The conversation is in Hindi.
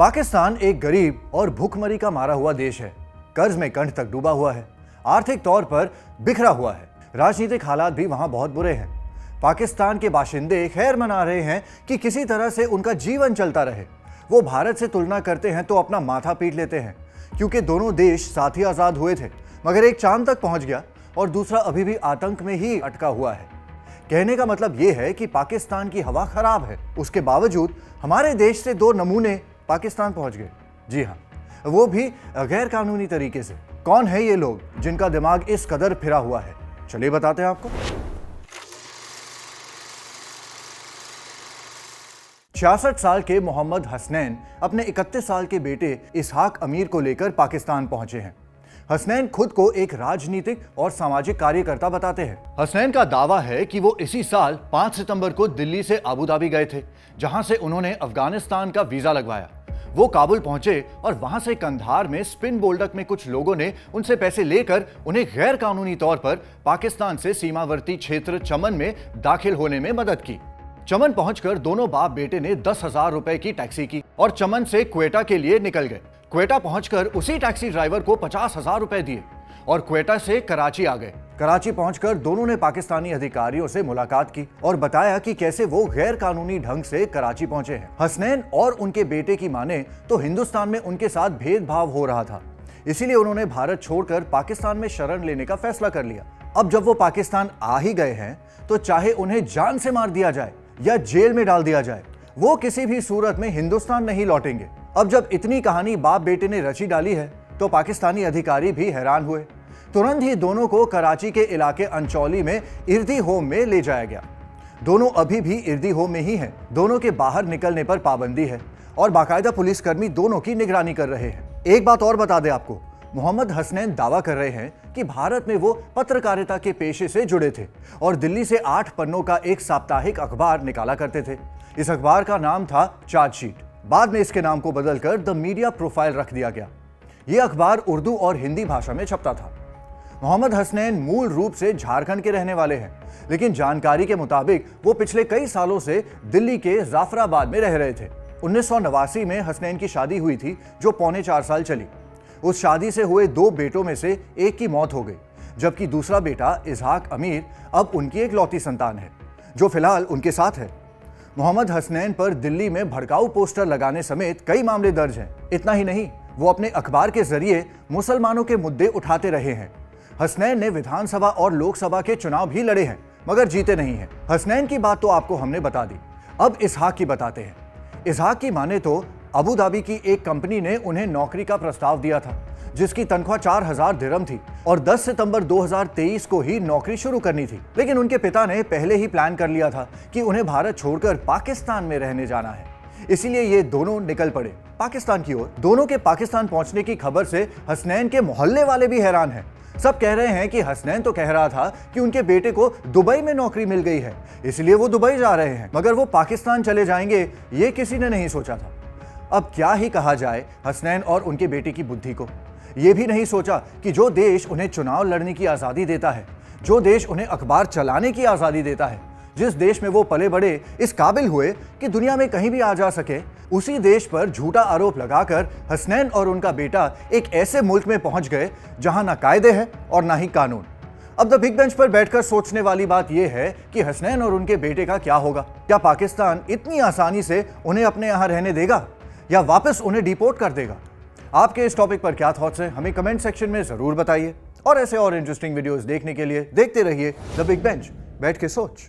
पाकिस्तान एक गरीब और भूखमरी का मारा हुआ देश है। कर्ज में कंठ तक डूबा हुआ है, आर्थिक तौर पर बिखरा हुआ है, राजनीतिक हालात भी वहां बहुत बुरे हैं। पाकिस्तान के बाशिंदे खैर मना रहे हैं कि किसी तरह से उनका जीवन चलता रहे। वो भारत से तुलना करते हैं तो अपना माथा पीट लेते हैं, क्योंकि दोनों देश साथ ही आजाद हुए थे, मगर एक चांद तक पहुंच गया और दूसरा अभी भी आतंक में ही अटका हुआ है। कहने का मतलब यह है कि पाकिस्तान की हवा खराब है, उसके बावजूद हमारे देश से दो नमूने पाकिस्तान पहुंच गए। जी हाँ, वो भी गैर कानूनी तरीके से। कौन है ये लोग जिनका दिमाग इस कदर फिरा हुआ है? चलिए बताते हैं आपको। 66 साल के मोहम्मद हसनैन अपने 31 साल के बेटे इसहाक अमीर को लेकर पाकिस्तान पहुंचे हैं। हसनैन खुद को एक राजनीतिक और सामाजिक कार्यकर्ता बताते हैं। हसनैन का दावा है कि वो इसी साल 5 सितंबर को दिल्ली से अबू धाबी गए थे, जहां से उन्होंने अफगानिस्तान का वीजा लगवाया। वो काबुल पहुंचे और वहां से कंधार में स्पिन बोल्डक में कुछ लोगों ने उनसे पैसे लेकर उन्हें गैर कानूनी तौर पर पाकिस्तान से सीमावर्ती क्षेत्र चमन में दाखिल होने में मदद की। चमन पहुंचकर दोनों बाप बेटे ने 10,000 रुपए की टैक्सी की और चमन से क्वेटा के लिए निकल गए। क्वेटा पहुंचकर उसी टैक्सी ड्राइवर को 50,000 रुपए दिए और क्वेटा से कराची आ गए। कराची पहुंचकर दोनों ने पाकिस्तानी अधिकारियों से मुलाकात की और बताया कि कैसे वो गैर कानूनी ढंग से कराची पहुंचे हैं। हसनैन और उनके बेटे की माने तो हिंदुस्तान में उनके साथ भेदभाव हो रहा था, इसीलिए उन्होंने भारत छोड़कर पाकिस्तान में शरण लेने का फैसला कर लिया। अब जब वो पाकिस्तान आ ही गए हैं तो चाहे उन्हें जान से मार दिया जाए या जेल में डाल दिया जाए, वो किसी भी सूरत में हिंदुस्तान नहीं लौटेंगे। अब जब इतनी कहानी बाप बेटे ने रची डाली है तो पाकिस्तानी अधिकारी भी हैरान हुए। तुरंत ही दोनों को कराची के इलाके अंचौली में इर्दी होम में ले जाया गया। दोनों अभी भी इर्दी होम में ही हैं। दोनों के बाहर निकलने पर पाबंदी है और बाकायदा पुलिसकर्मी दोनों की निगरानी कर रहे हैं। एक बात और बता दें आपको, मोहम्मद हसनैन दावा कर रहे हैं कि भारत में वो पत्रकारिता के पेशे से जुड़े थे और दिल्ली से 8 पन्नों का एक साप्ताहिक अखबार निकाला करते थे। इस अखबार का नाम था चार्जशीट। बाद में इसके नाम को बदलकर द मीडिया प्रोफाइल रख दिया गया। यह अखबार उर्दू और हिंदी भाषा में छपता था। मोहम्मद हसनैन मूल रूप से झारखंड के रहने वाले हैं, लेकिन जानकारी के मुताबिक वो पिछले कई सालों से दिल्ली के जाफराबाद में रह रहे थे। 1989 में हसनैन की शादी हुई थी, जो 4.25 साल चली। उस शादी से हुए 2 बेटों में से एक की मौत हो गई, जबकि दूसरा बेटा इसहाक अमीर अब उनकी एकलौती संतान है, जो फिलहाल उनके साथ है। मोहम्मद हसनैन पर दिल्ली में भड़काऊ पोस्टर लगाने समेत कई मामले दर्ज हैं। इतना ही नहीं, वो अपने अखबार के जरिए मुसलमानों के मुद्दे उठाते रहे हैं। हसनैन ने विधानसभा और लोकसभा के चुनाव भी लड़े हैं, मगर जीते नहीं हैं। हसनैन की बात तो आपको हमने बता दी, अब इसहाक की बताते हैं। इसहाक की माने तो अबू धाबी की एक कंपनी ने उन्हें नौकरी का प्रस्ताव दिया था, जिसकी तनख्वाह 4,000 दिरहम थी और 10 सितंबर 2023 को ही नौकरी शुरू करनी थी। लेकिन उनके पिता ने पहले ही प्लान कर लिया था कि उन्हें भारत छोड़कर पाकिस्तान में रहने जाना है, इसीलिए ये दोनों निकल पड़े पाकिस्तान की ओर। दोनों के पाकिस्तान पहुंचने की खबर से हसनैन के मोहल्ले वाले भी हैरान हैं। सब कह रहे हैं कि हसनैन तो कह रहा था कि उनके बेटे को दुबई में नौकरी मिल गई है, इसलिए वो दुबई जा रहे हैं, मगर वो पाकिस्तान चले जाएंगे ये किसी ने नहीं सोचा था। अब क्या ही कहा जाए हसनैन और उनके बेटे की बुद्धि को। ये भी नहीं सोचा कि जो देश उन्हें चुनाव लड़ने की आज़ादी देता है, जो देश उन्हें अखबार चलाने की आज़ादी देता है, जिस देश में वो पले बड़े इस काबिल हुए कि दुनिया में कहीं भी आ जा सके, उसी देश पर झूठा आरोप लगाकर हसनैन और उनका बेटा एक ऐसे मुल्क में पहुंच गए जहां ना कायदे हैं और ना ही कानून। अब द बिग बेंच पर बैठकर सोचने वाली बात यह है कि हसनैन और उनके बेटे का क्या होगा। क्या पाकिस्तान इतनी आसानी से उन्हें अपने यहां रहने देगा या वापस उन्हें डिपोर्ट कर देगा? आपके इस टॉपिक पर क्या थॉट्स हैं, हमें कमेंट सेक्शन में जरूर बताइए। और ऐसे और इंटरेस्टिंग वीडियोस देखने के लिए देखते रहिए द बिग बेंच, बैठ के सोच।